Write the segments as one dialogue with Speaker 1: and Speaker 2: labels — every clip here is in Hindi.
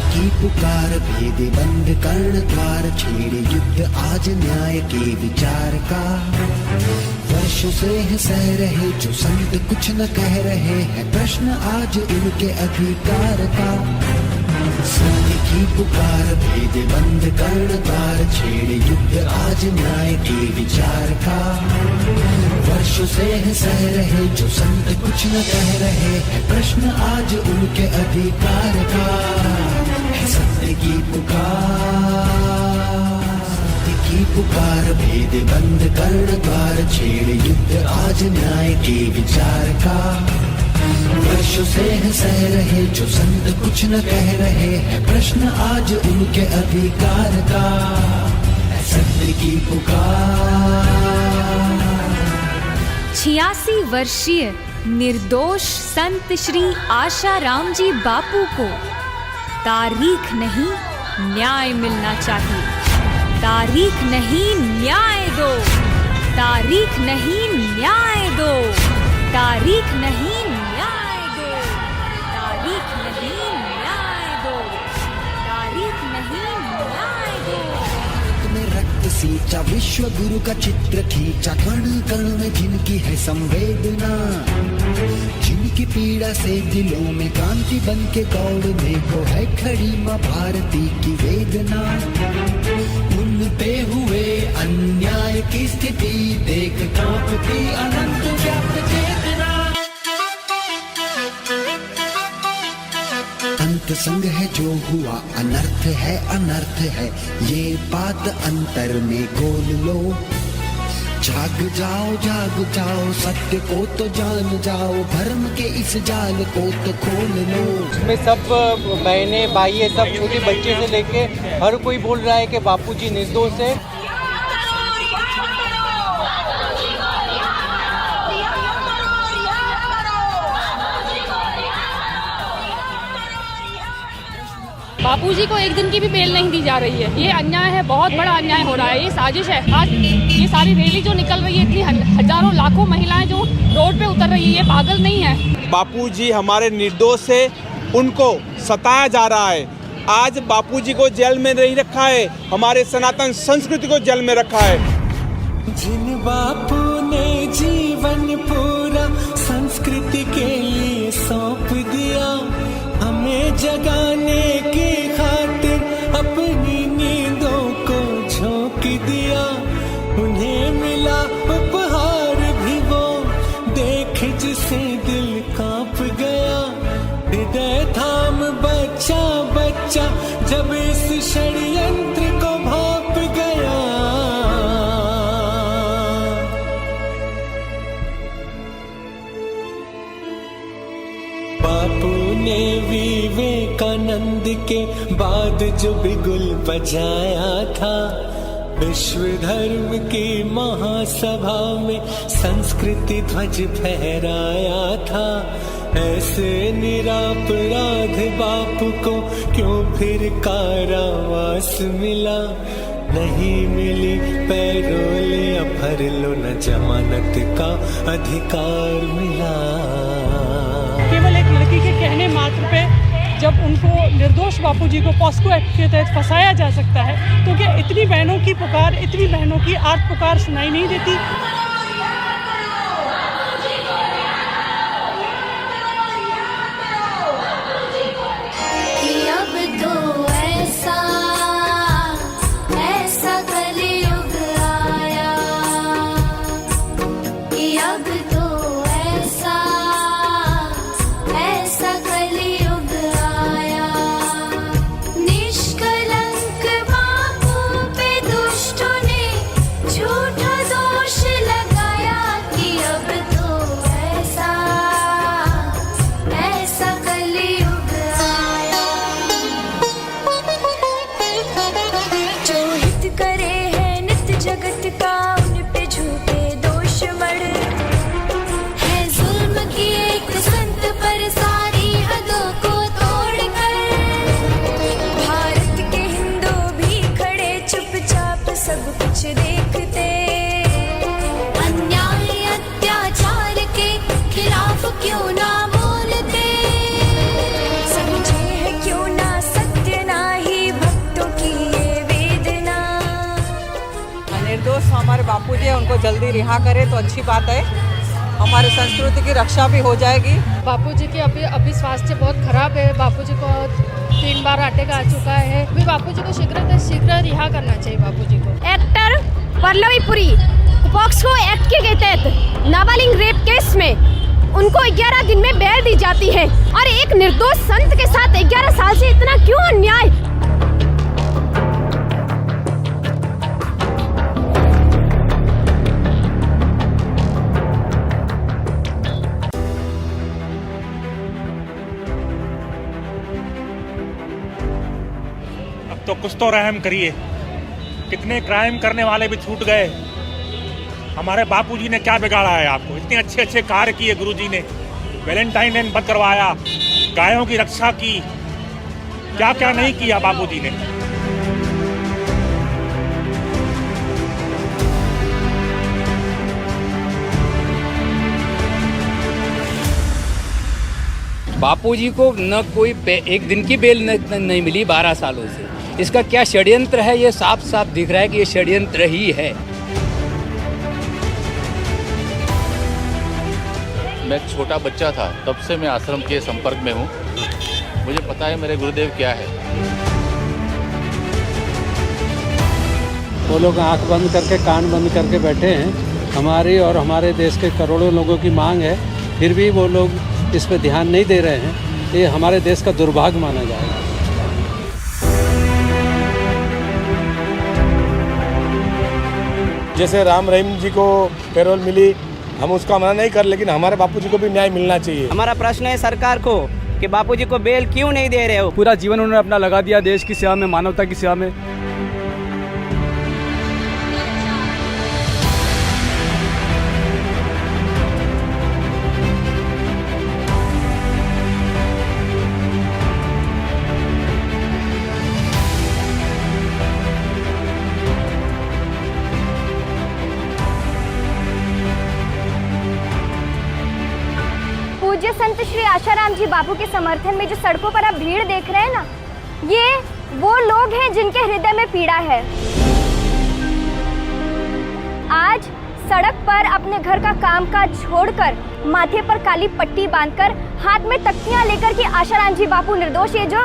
Speaker 1: की पुकार भेद बंद कर्ण द्वार छेड़े युद्ध आज न्याय के विचार का। वर्षों से है सह रहे जो संत कुछ न कह रहे हैं प्रश्न आज इनके अधिकार का। सत्य की पुकार भेद बंद कर्ण द्वार छेड़े युद्ध आज न्याय के विचार का। वर्षों से है सह रहे जो संत कुछ न कह रहे हैं प्रश्न आज उनके अधिकार का। सत्य की पुकार भेद बंद कर्ण द्वार छेड़ युद्ध आज न्याय के विचार का। वर्षों से है सह रहे जो संत कुछ न कह रहे हैं प्रश्न आज उनके अधिकार का। सत्य की पुकार।
Speaker 2: 86 वर्षीय निर्दोष संत श्री आशाराम जी बापू को तारीख नहीं न्याय मिलना चाहिए। तारीख नहीं न्याय दो, तारीख नहीं न्याय दो, तारीख नहीं न्याय दो, तारीख नहीं न्याय दो, तारीख नहीं न्याय दो।
Speaker 1: तुम्हें रक्त सींचा विश्व गुरु का चित्र खींचा कण कण में जिनकी है संवेदना। जिनकी पीड़ा से दिलों में क्रांति बन के दौड़ने को है खड़ी माँ भारती की वेदना। उन पे हुए अन्याय की स्थिति देख कांपती अनंत व्याप्त चेतना। अंत संग है जो हुआ अनर्थ है ये बात अंतर में घोल लो। जाग जाओ सत्य को तो जान जाओ भर्म के इस जाल को तो खोल लो।
Speaker 3: इसमें सब बहनें भाई सब छोटे बच्चे से लेके हर कोई बोल रहा है कि बापूजी निर्दोष है।
Speaker 4: बापूजी को एक दिन की भी बेल नहीं दी जा रही है। ये अन्याय है, बहुत बड़ा अन्याय हो रहा है, ये साजिश है। आज ये सारी रैली जो निकल रही है, इतनी हजारों लाखों महिलाएं जो रोड पे उतर रही है, ये पागल नहीं है।
Speaker 5: बापूजी हमारे निर्दोष है, उनको सताया जा रहा है। आज बापूजी को जेल में नहीं रखा है, हमारे सनातन संस्कृति को जेल में रखा है।
Speaker 6: जिन बापू ने जीवन पूरा संस्कृति के लिए सौंप दिया, हमें जगाने की खातिर अपनी नींदों को झोंक दिया। उन्हें मिला उपहार भी वो देख जिसे दिल कांप गया। हृदय थाम बच्चा बच्चा जब इस षड्यंत्र को भांप गया। बापू ने विवेकानंद के बाद जो बिगुल बजाया था, विश्व धर्म की महासभा में संस्कृति ध्वज फहराया था। ऐसे निरापराध बापू को क्यों फिर कारावास मिला? नहीं मिली पैरोल या भर लो न जमानत का अधिकार मिला।
Speaker 4: केवल एक लड़की के कहने मात्र पे जब उनको निर्दोष बापूजी को पॉस्को एक्ट के तहत फंसाया जा सकता है, तो क्या इतनी बहनों की पुकार, इतनी बहनों की आर्त पुकार सुनाई नहीं देती?
Speaker 7: झूठा दोष लगा बापूजी है उनको जल्दी रिहा करे तो अच्छी बात है, हमारे संस्कृति की रक्षा भी हो जाएगी।
Speaker 4: बापूजी की अभी स्वास्थ्य बहुत खराब है, बापूजी को 3 बार अटैक आ चुका है। अभी बापूजी को शीघ्र रिहा करना चाहिए बापूजी को।
Speaker 8: Actor Pallavi Puri POCSO act के तहत नाबालिग रेप केस में उनको 11 दिन में बेल दी जाती है और एक निर्दोष संत के साथ 11 साल से इतना क्यों अन्याय।
Speaker 9: अब तो कुछ तो रहम करिए, कितने क्राइम करने वाले भी छूट गए। हमारे बापूजी ने क्या बिगाड़ा है आपको? इतने अच्छे अच्छे कार्य किए गुरुजी ने, वैलेंटाइन डे बंद करवाया, गायों की रक्षा की, क्या क्या नहीं किया बापूजी ने।
Speaker 10: बापूजी को न कोई एक दिन की बेल नहीं मिली 12 सालों से। इसका क्या षड्यंत्र है, ये साफ साफ दिख रहा है कि ये षड्यंत्र ही है।
Speaker 11: मैं छोटा बच्चा था तब से मैं आश्रम के संपर्क में हूँ, मुझे पता है मेरे गुरुदेव क्या है।
Speaker 12: वो लोग आंख बंद करके कान बंद करके बैठे हैं। हमारी और हमारे देश के करोड़ों लोगों की मांग है, फिर भी वो लोग इस पे ध्यान नहीं दे रहे हैं। ये हमारे देश का दुर्भाग्य माना जाएगा।
Speaker 13: जैसे राम रहीम जी को पैरोल मिली, हम उसका मना नहीं कर, लेकिन हमारे बापूजी को भी न्याय मिलना चाहिए।
Speaker 14: हमारा प्रश्न है सरकार को कि बापूजी को बेल क्यों नहीं दे रहे हो?
Speaker 15: पूरा जीवन उन्होंने अपना लगा दिया देश की सेवा में, मानवता की सेवा में।
Speaker 8: पूज्य संत श्री आशाराम जी बापू के समर्थन में जो सड़कों पर आप भीड़ देख रहे हैं ना, ये वो लोग हैं जिनके हृदय में पीड़ा है। आज सड़क पर अपने घर का कामकाज छोड़कर, माथे पर काली पट्टी बांधकर, हाथ में तख्तियां लेकर के आशाराम जी बापू निर्दोष, ये जो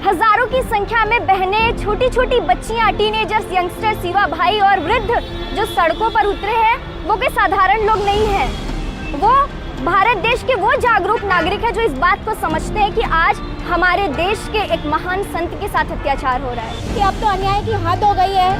Speaker 8: हजारों की संख्या में बहनें, छोटी छोटी बच्चियां, टीनेजर्स, यंगस्टर, युवा भाई और वृद्ध जो सड़कों पर उतरे हैं, वो कोई साधारण लोग नहीं हैं। वो भारत देश के वो जागरूक नागरिक है जो इस बात को समझते हैं कि आज हमारे देश के एक महान संत के साथ अत्याचार हो रहा है, कि अब तो अन्याय की हद हो गई है।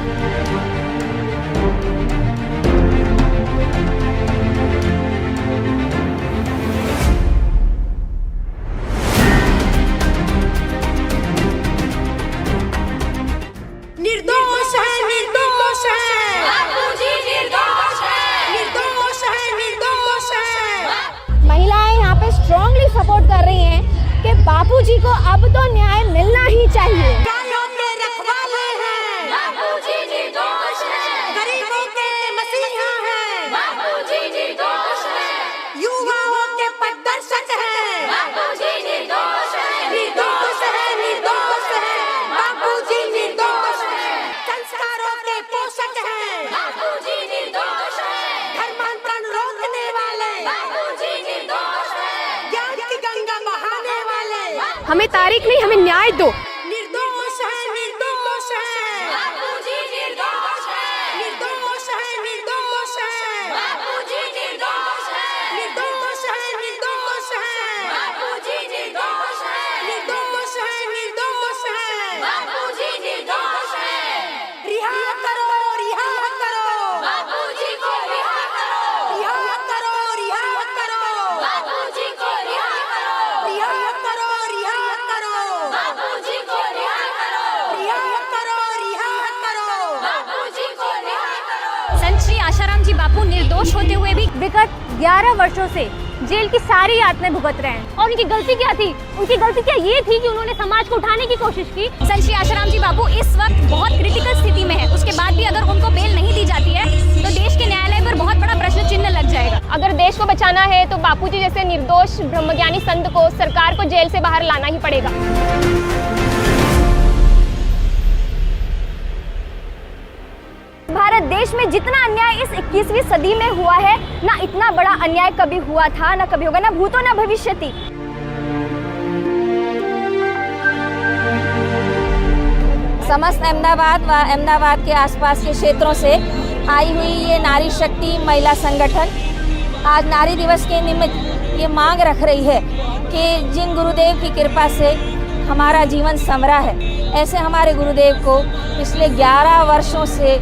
Speaker 16: निर्दोष है, निर्दोष है, बापूजी निर्दोष है, निर्दोष है, निर्दोष है।
Speaker 8: महिलाएं यहाँ पे स्ट्रांगली सपोर्ट कर रही हैं कि बापूजी को अब तो न्याय मिलना ही चाहिए।
Speaker 16: गायों के रखवाले हैं, बापूजी निर्दोष है, गरीबों के मसीहा हैं, बापूजी निर्दोष है, युवाओं के पथदर्शक हैं, बापूजी निर्दोष है, निर्दोष है, निर्दोष है, बापूजी निर्दोष है, संस्कारों के पोषक हैं, बापूजी निर्दोष है, धर्मांतरण रोकने वाले, बापूजी निर्दोष है, ज्ञान की गंगा बहाने वाले।
Speaker 8: हमें तारीख नहीं, हमें न्याय दो।
Speaker 16: निर्दोष है, निर्दोष है, बापूजी निर्दोष है, निर्दोष है, निर्दोष है, बापूजी निर्दोष है, निर्दोष है, निर्दोष है, बापूजी निर्दोष है, निर्दोष है, निर्दोष है, बापूजी निर्दोष है। रिहा करो, रिहा करो, बापूजी को रिहा करो, रिहा करो, रिहा करो, बापूजी को रिहा करो, रिहा करो, रिहा करो, बापूजी को रिहा करो, रिहा करो, रिहा करो, बापूजी को रिहा करो।
Speaker 2: संत श्री आशाराम जी बापू निर्दोष होते हुए भी विगत 11 वर्षों से जेल की सारी यातनाएं भुगत रहे हैं। और उनकी गलती क्या थी? उनकी गलती क्या ये थी कि उन्होंने समाज को उठाने की कोशिश की। संत श्री आशाराम जी बापू इस वक्त बहुत क्रिटिकल स्थिति में है, उसके बाद भी अगर उनको बेल नहीं दी जाती है तो देश के न्यायालय पर बहुत बड़ा प्रश्न चिन्ह लग जाएगा।
Speaker 8: अगर देश को बचाना है तो बापूजी जैसे निर्दोष ब्रह्मज्ञानी संत को सरकार को जेल से बाहर लाना ही पड़ेगा। भारत देश में जितना अन्याय इस 21वीं सदी में हुआ है, ना इतना बड़ा अन्याय कभी हुआ था, ना कभी होगा, ना भूतो ना भविष्यति।
Speaker 2: समस्त अहमदाबाद व अहमदाबाद के आसपास के क्षेत्रों से आई हुई ये नारी शक्ति महिला संगठन आज नारी दिवस के निमित्त ये मांग रख रही है कि जिन गुरुदेव की कृपा से हमारा जीवन संवरा है, ऐसे हमारे गुरुदेव को पिछले 11 वर्षों से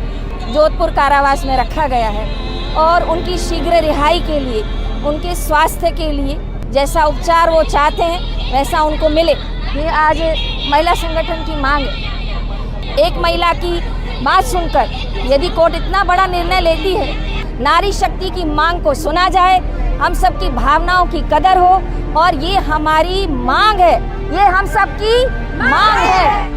Speaker 2: जोधपुर कारावास में रखा गया है और उनकी शीघ्र रिहाई के लिए, उनके स्वास्थ्य के लिए जैसा उपचार वो चाहते हैं वैसा उनको मिले, ये आज महिला संगठन की मांग है। एक महिला की बात सुनकर यदि कोर्ट इतना बड़ा निर्णय लेती है, नारी शक्ति की मांग को सुना जाए, हम सबकी भावनाओं की कदर हो और ये हमारी मांग है, ये हम सबकी मांग है।